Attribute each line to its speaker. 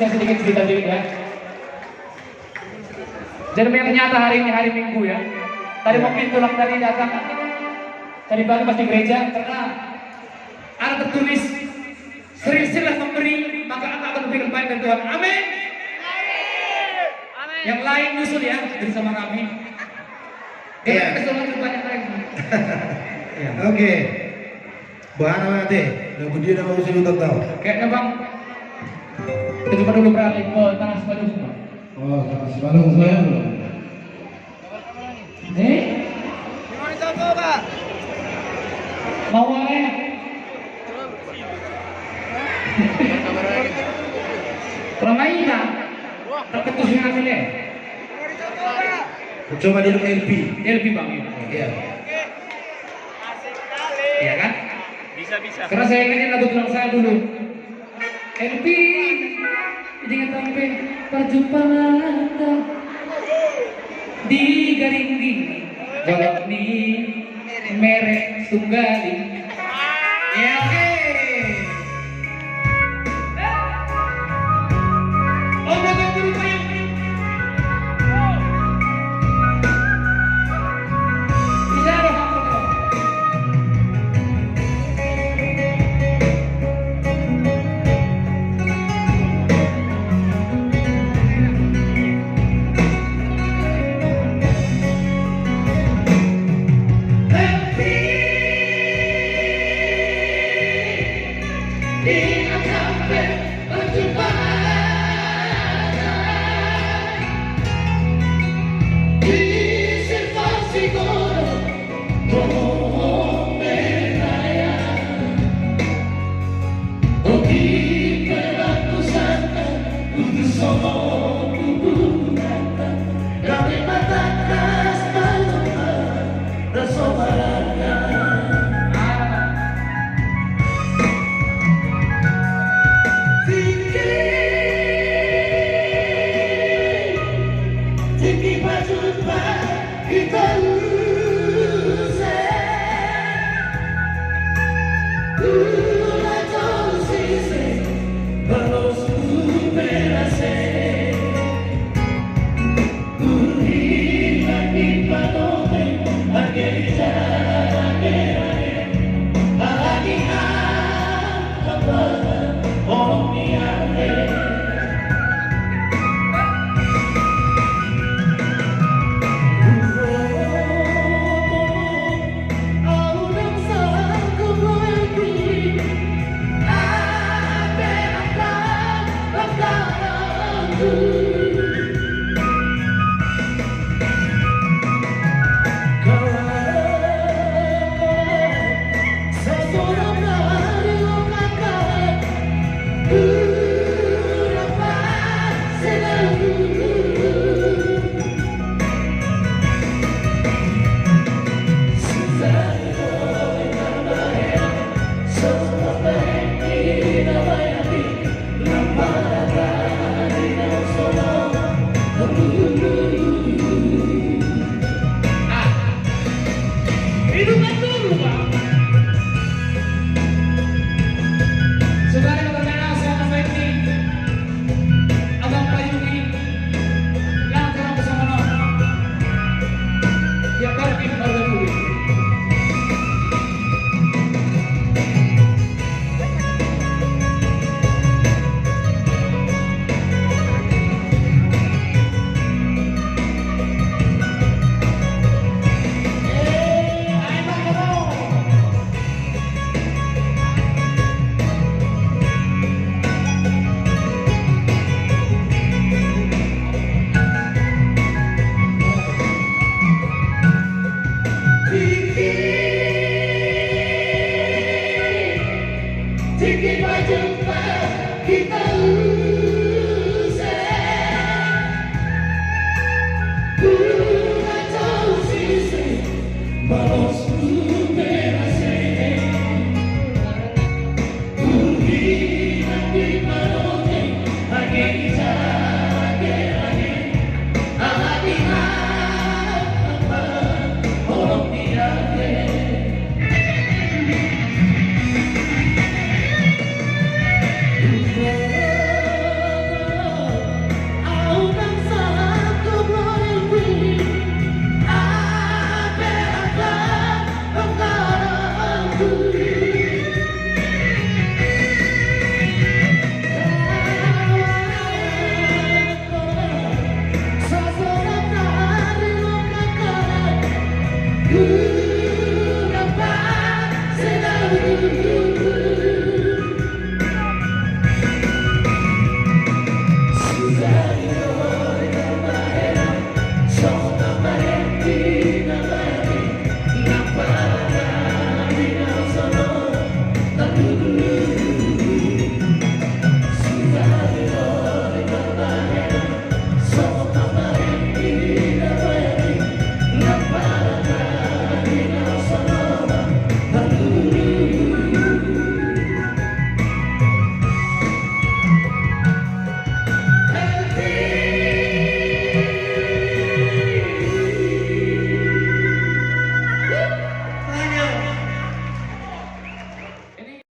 Speaker 1: saya sedikit cerita ya. Jadi ternyata hari ini hari Minggu ya. Tadi mungkin tulang tadi datang. Tadi pagi pas di gereja karena ada tertulis sering-sering memberi maka anak akan lebih baik dari Tuhan. Amin. Yang lain nyusul ya bersama kami.
Speaker 2: Iya.
Speaker 1: Kesalahan banyak lagi.
Speaker 2: Oke. Bahan apa nanti? Lagu dia nama usul untuk tahu.
Speaker 1: Kayaknya bang. Kita coba dulu beralih ke tanah Sebalung semua.
Speaker 2: Oh, tanah Sebalung saya belum.
Speaker 3: Mau ditoko, Pak?
Speaker 1: Mau oleh. Ramai tak? Terketus dengan hasilnya.
Speaker 2: Coba dulu LP.
Speaker 1: LP bang.
Speaker 2: Iya.
Speaker 1: Iya kan?
Speaker 3: Bisa.
Speaker 1: Karena saya ingatnya lagu tulang saya dulu. LP. Dengan tampil perjumpa mata di garing di jawab ni merek tunggali. Ya oke. Oh bagus dulu Pak. Bisa dong kamu.
Speaker 4: Oh Dapat selalu